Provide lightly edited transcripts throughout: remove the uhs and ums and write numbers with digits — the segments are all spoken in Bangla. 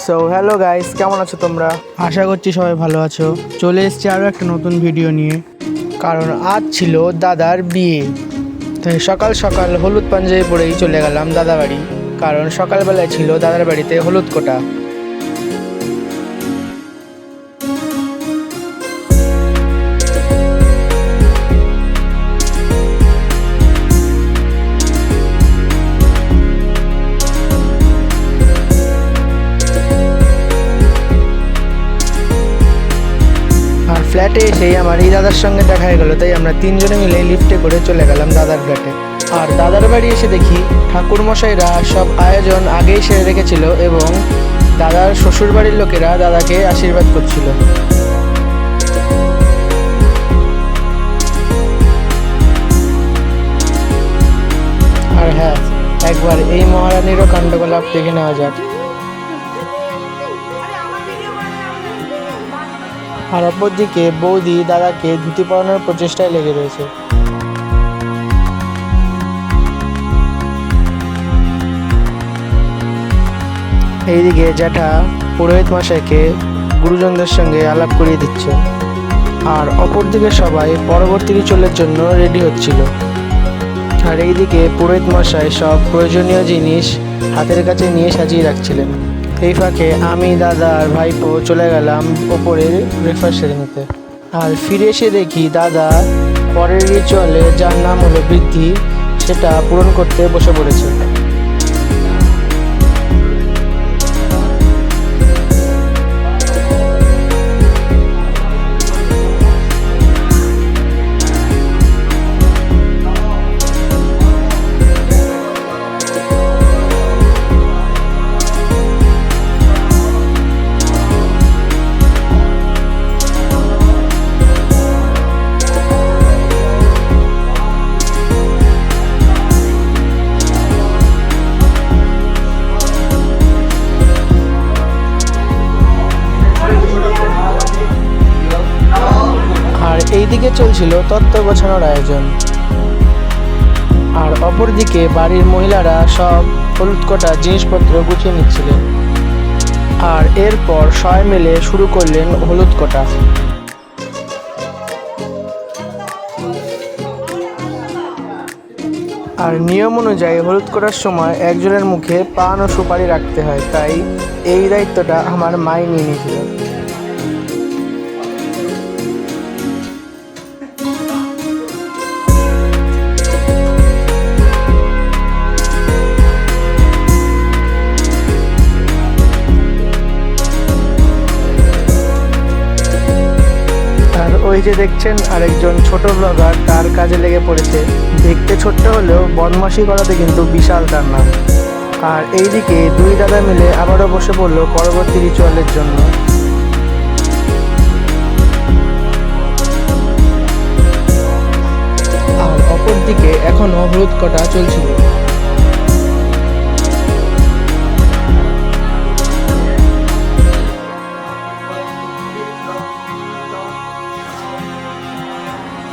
সো হ্যালো গাইস, কেমন আছো তোমরা? আশা করছি সবাই ভালো আছো। চলে এসেছি আরও একটা নতুন ভিডিও নিয়ে, কারণ আজ ছিল দাদার বিয়ে। তাই সকাল সকাল হলুদ পাঞ্জাবি পরেই চলে গেলাম দাদা বাড়ি, কারণ সকালবেলায় ছিল দাদার বাড়িতে হলুদ কোটা। ফ্ল্যাটে এসেই আমার এই দাদার সঙ্গে দেখা হয়ে গেল, তাই আমরা তিনজনে মিলে লিফটে করে চলে গেলাম দাদার ফ্ল্যাটে। আর দাদার বাড়ি এসে দেখি ঠাকুরমশাইরা সব আয়োজন আগেই সেরে রেখেছিল এবং দাদার শ্বশুর বাড়ির লোকেরা দাদাকে আশীর্বাদ করছিল। আর হ্যাঁ, একবার এই মহারানীরও কাণ্ডকলাপ দেখে নেওয়া যাক। আর অপরদিকে বৌদি দাদাকে ধুতি পরানোর প্রচেষ্টায় লেগে রয়েছে। এইদিকে জ্যাঠা পুরোহিত মশাইকে গুরুজনদের সঙ্গে আলাপ করিয়ে দিচ্ছে, আর অপরদিকে সবাই পরবর্তী রিচুয়ালের জন্য রেডি হচ্ছিল। আর এইদিকে পুরোহিত মশাই সব প্রয়োজনীয় জিনিস হাতের কাছে নিয়ে সাজিয়ে রাখছিলেন। এই ফাঁকে আমি, দাদা আর ভাইপো চলে গেলাম ওপরের ব্রেকফাস্ট সেরে নিতে। আর ফিরে এসে দেখি দাদা পরের রিচুয়ালে, যার নাম হলো বৃদ্ধি, সেটা পূরণ করতে বসে পড়েছে। এইদিকে চলছিল তত্ত্ব গোছানোর আয়োজন, আর অপরদিকে বাড়ির মহিলারা সব হলুদ কোটা জিনিসপত্র গুছিয়ে নিচ্ছিলেন। আর এরপর সবাই মিলে শুরু করলেন হলুদ কোটা। আর নিয়ম অনুযায়ী হলুদ কোটার সময় একজনের মুখে পান ও সুপারি রাখতে হয়, তাই এই দায়িত্বটা আমার মাই নিয়ে নিয়েছিল। ওই যে দেখছেন আরেকজন ছোট ব্লগার, তার কাজে লেগে পড়েছে। দেখতে ছোট্ট হলেও বদমাশি করাতে কিন্তু বিশাল তার নাম। আর এইদিকে দুই দাদা মিলে আবারও বসে পড়লো পরবর্তী রিচুয়ালের জন্য। আর অপরদিকে এখনো হলুদ কোটা চলছিল।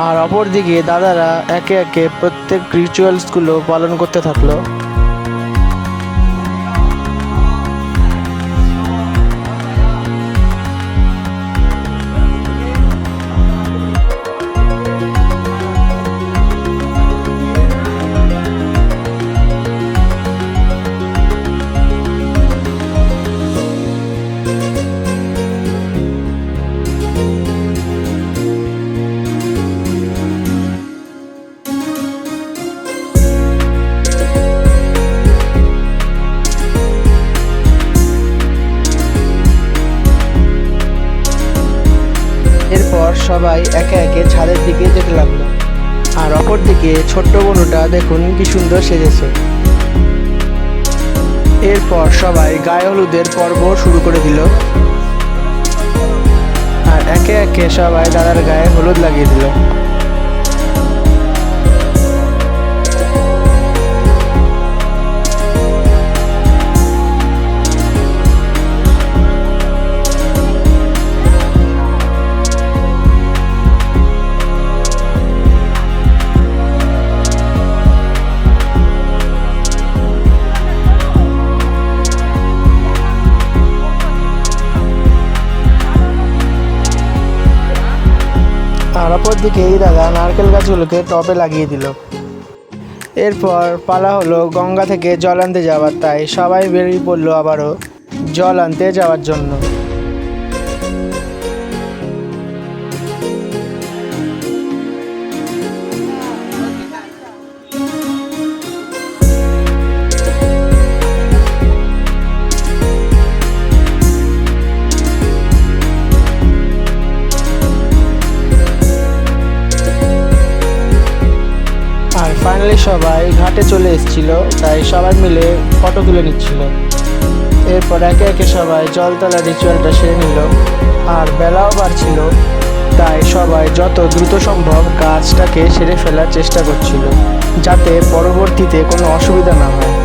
আর অপরদিকে দাদারা একে একে প্রত্যেক রিচুয়ালসগুলো পালন করতে থাকলো। সবাই একে একে ছাদের দিকে যেতে লাগলো। আর অপরদিকে ছোট্ট বনুটা দেখুন কি সুন্দর সেজেছে। এরপর সবাই গায়ে হলুদের পর্ব শুরু করে দিল, আর একে একে সবাই দাদার গায়ে হলুদ লাগিয়ে দিল। অপরদিকে এই দাদা নারকেল গাছগুলোকে টবে লাগিয়ে দিল। এরপর পালা হলো গঙ্গা থেকে জল আনতে যাওয়ার, তাই সবাই বেরিয়ে পড়লো আবারও জল আনতে যাওয়ার জন্য। আর ফাইনালি সবাই ঘাটে চলে এসেছিল, তাই সবাই মিলে ফটো তুলে নিচ্ছিল। এরপর একে একে সবাই জল তোলা রিচুয়ালটা সেরে নিল। আর বেলাও বাড়ছিল, তাই সবাই যত দ্রুত সম্ভব কাজটাকে সেরে ফেলার চেষ্টা করছিল, যাতে পরবর্তীতে কোনো অসুবিধা না হয়।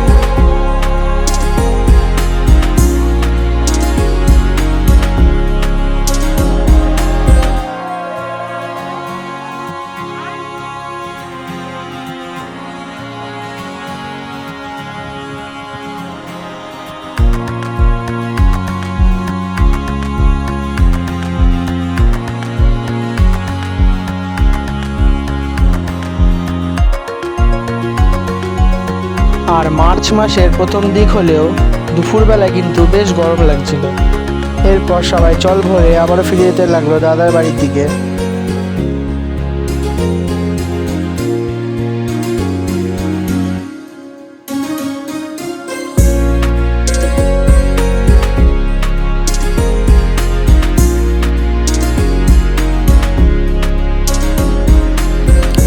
আর মার্চ মাসের প্রথম দিক হলেও দুপুরবেলায় কিন্তু বেশ গরম লাগছিল। এরপর সবাই জল ভরে আবারও ফিরে যেতে লাগলো দাদার বাড়ির দিকে।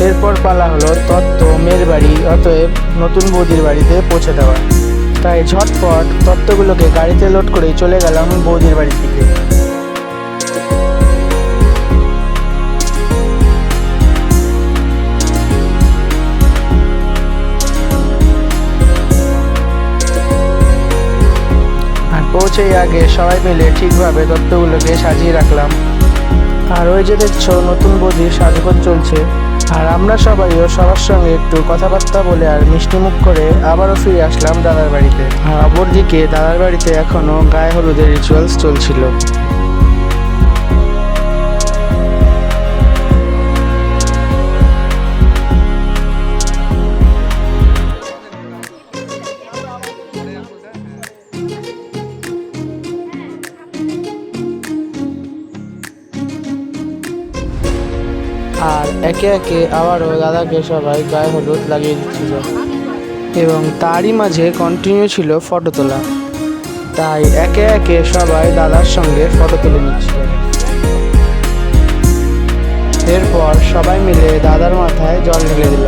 এরপর পালা হলো তত্ত্ব মেয়ের বাড়ি, অতএব নতুন বৌদির বাড়িতে পৌঁছে দেওয়া। তাই ঝটপট তত্ত্বগুলোকে গাড়িতে লোড করে চলে গেলাম বৌদির বাড়ির দিকে। আর পৌঁছেই আগে সবাই মিলে ঠিকভাবে তত্ত্বগুলোকে সাজিয়ে রাখলাম। আর ওই যে দেখছো নতুন বৌদির সাজগোজ চলছে। আর আমরা সবাইও সবার সঙ্গে একটু কথাবার্তা বলে আর মিষ্টি মুখ করে আবারও ফিরে আসলাম দাদার বাড়িতে। আর অপরদিকে দাদার বাড়িতে এখনো গায়ে হলুদের রিচুয়ালস চলছিল। আর একে একে আবারও দাদাকে সবাই গায়ে হলুদ লাগিয়ে দিচ্ছিল, এবং তারই মাঝে কন্টিনিউ ছিল ফটো তোলা। তাই একে একে সবাই দাদার সঙ্গে ফটো তুলে নিচ্ছিল। এরপর সবাই মিলে দাদার মাথায় জল ঢেলে দিল।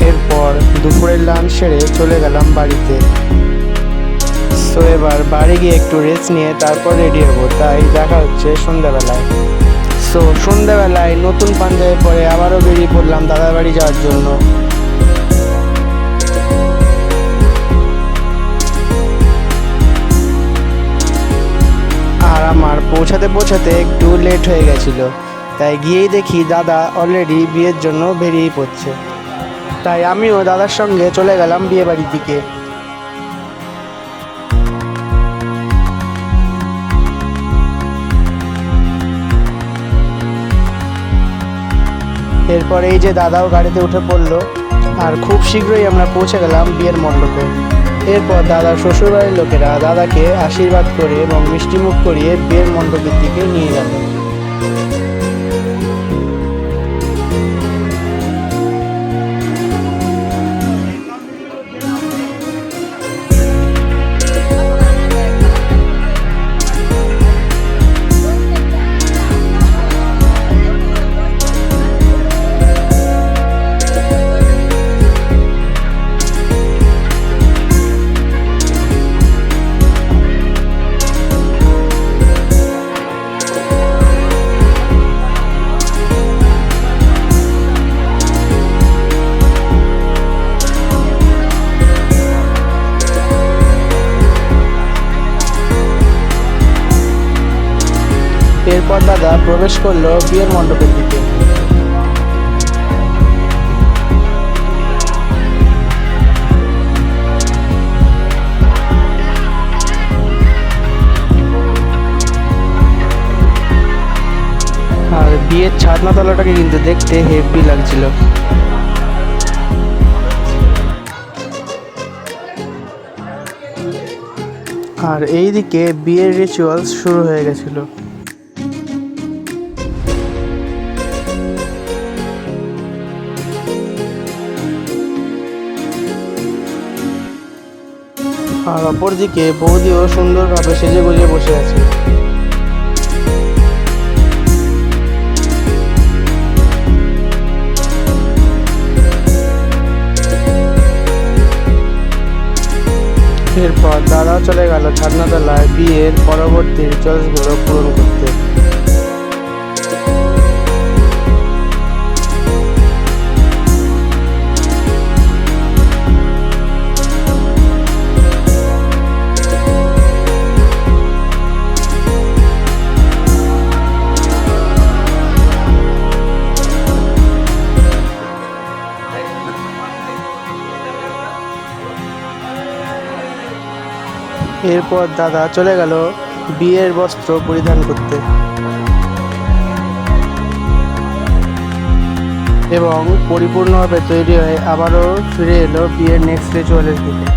এরপর দুপুরের লাঞ্চ সেরে চলে গেলাম বাড়িতে। সো এবার বাড়ি গিয়ে একটু রেস্ট নিয়ে তারপর রেডি হবো, তাই দেখা হচ্ছে সন্ধ্যাবেলায়। সো সন্ধ্যাবেলায় নতুন পাঞ্জাবি পরে আবারও বেরিয়ে পড়লাম দাদার বাড়ি যাওয়ার জন্য। আর আমার পৌঁছাতে একটু লেট হয়ে গেছিল, তাই গিয়েই দেখি দাদা অলরেডি বিয়ের জন্য বেরিয়ে পড়ছে। তাই আমিও দাদার সঙ্গে চলে গেলাম বিয়ে বাড়ির দিকে। এরপর এই যে দাদাও গাড়িতে উঠে পড়লো, আর খুব শীঘ্রই আমরা পৌঁছে গেলাম বিয়ের মণ্ডপে। এরপর দাদার শ্বশুরবাড়ির লোকেরা দাদাকে আশীর্বাদ করে এবং মিষ্টিমুখ করিয়ে বিয়ের মণ্ডপের দিকে নিয়ে গেল। এরপর দাদা প্রবেশ করলো বিয়ের মণ্ডপের দিকে। বিয়ের ছাদনাতলাটাকে কিন্তু দেখতে হেভি লাগছিল। আর এইদিকে বিয়ের রিচুয়ালস শুরু হয়ে গেছিল। আর অপরদিকে বৌদিও সুন্দরভাবে সেজে গুজে বসে আছে। এরপর দাদা চলে গেল ছাদনাতলায় বিয়ের পরবর্তী রিচুয়ালসগুলো পূরণ করতে। এরপর দাদা চলে গেল বিয়ের বস্ত্র পরিধান করতে এবং পরিপূর্ণভাবে তৈরি হয়ে আবারও ফিরে এলো বিয়ের নেক্সট রিচুয়ালের দিকে।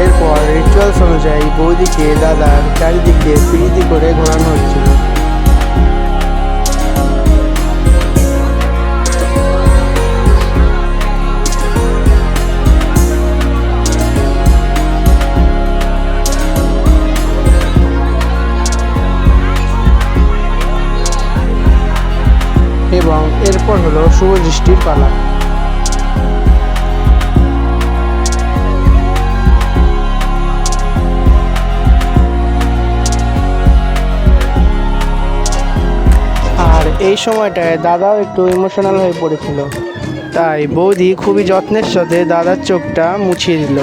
এরপর রিচুয়ালস অনুযায়ী বৌদিকে দাদার চারিদিকে পিড়িতি করে ঘোরানো হচ্ছিল। এবং এরপর হলো শুভ দৃষ্টির পালা। এই সময়টায় দাদাও একটু ইমোশনাল হয়ে পড়েছিল, তাই বৌদি খুবই যত্নের সাথে দাদার চোখটা মুছিয়ে দিল।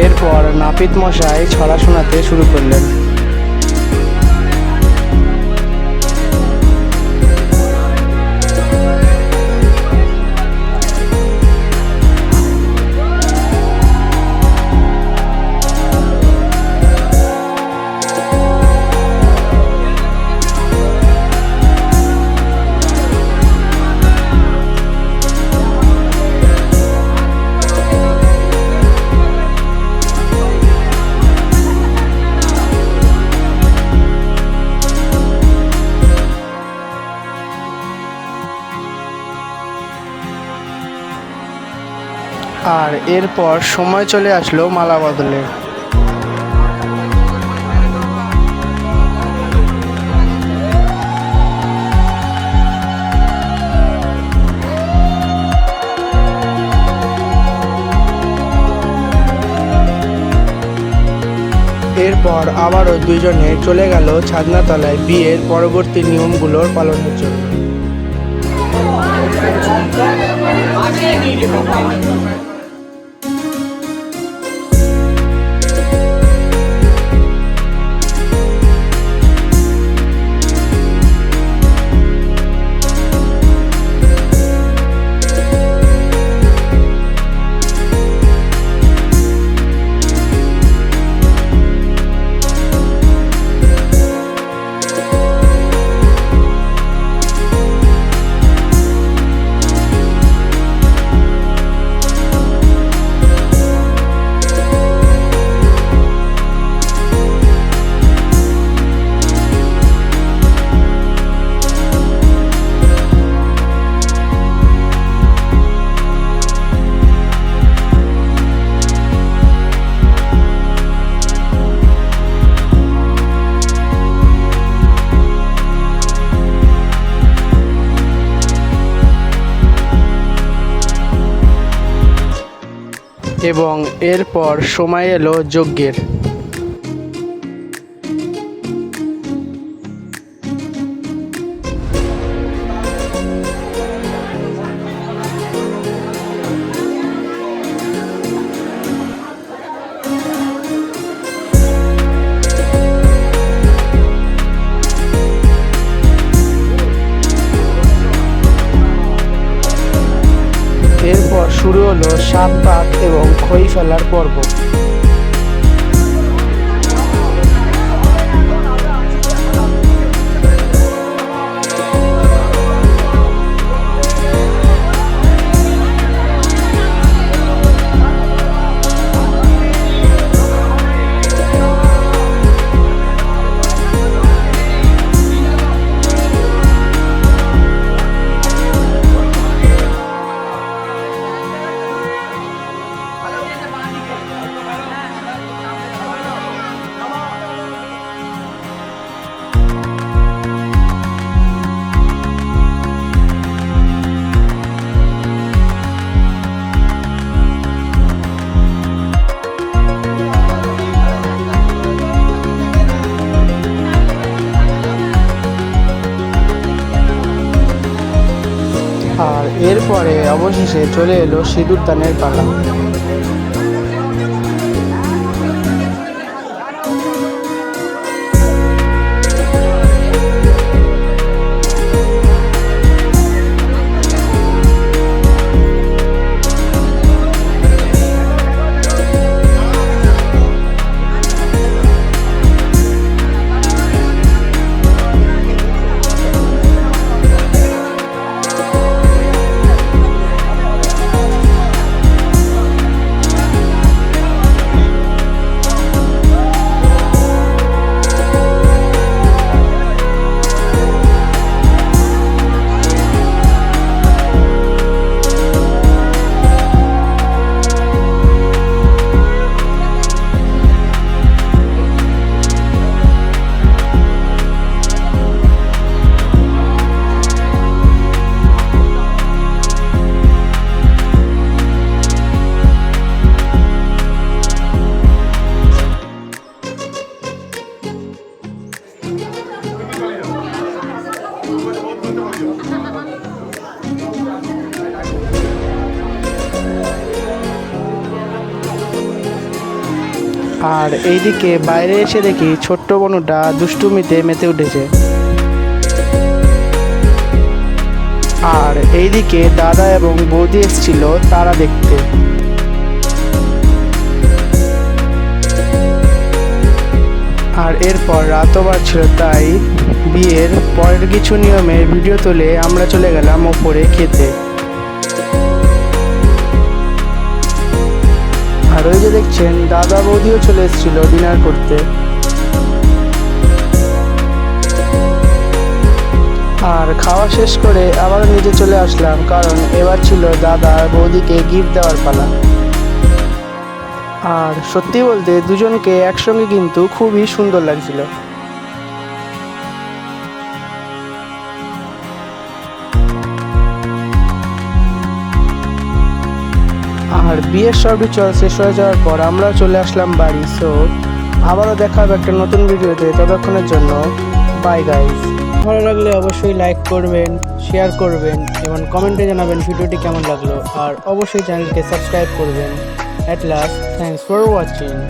এরপর নাপিত মশাই ছড়া শোনাতে শুরু করলেন। আর এরপর সময় চলে আসলো মালা বদলের। এরপর আবারও দুইজনে চলে গেল ছাদনাতলায় বিয়ের পরবর্তী নিয়মগুলোর পালনের জন্য। এবং এরপর সময় এলো যজ্ঞের। এরপর শুরু হলো সাত পাক এবং খই ফেলার পর্ব। আর এরপরে অবশেষে চলে এলো সিঁদুর দানের পালা। আর এইদিকে বাইরে এসে দেখি ছোট্ট বনুটা দুষ্টুমিতে মেতে উঠেছে। আর এইদিকে দাদা এবং বৌদি এসেছিল তারা দেখতে। আর এরপর রাতও বাড়ছিল, তাই বিয়ের পরের কিছু নিয়মের ভিডিও তুলে আমরা চলে গেলাম ওপরে খেতে। আর ওই যে দেখছেন দাদা বৌদিও চলে এসেছিল ডিনার করতে। আর খাওয়া শেষ করে আবার নিচে চলে আসলাম, কারণ এবার ছিল দাদা আর বৌদিকে গিফট দেওয়ার পালা। আর সত্যি বলতে দুজনকে একসঙ্গে কিন্তু খুবই সুন্দর লাগছিল। আর বিয়ের সব রিচুয়াল শেষ হয়ে যাওয়ার পর আমরা চলে আসলাম বাড়ি। সো আবারও দেখা হবে একটা নতুন ভিডিওতে, ততক্ষণের জন্য বাই গাইস। ভালো লাগলে অবশ্যই লাইক করবেন, শেয়ার করবেন এবং কমেন্টে জানাবেন ভিডিওটি কেমন লাগলো। আর অবশ্যই চ্যানেলকে সাবস্ক্রাইব করবেন। At last, thanks for watching.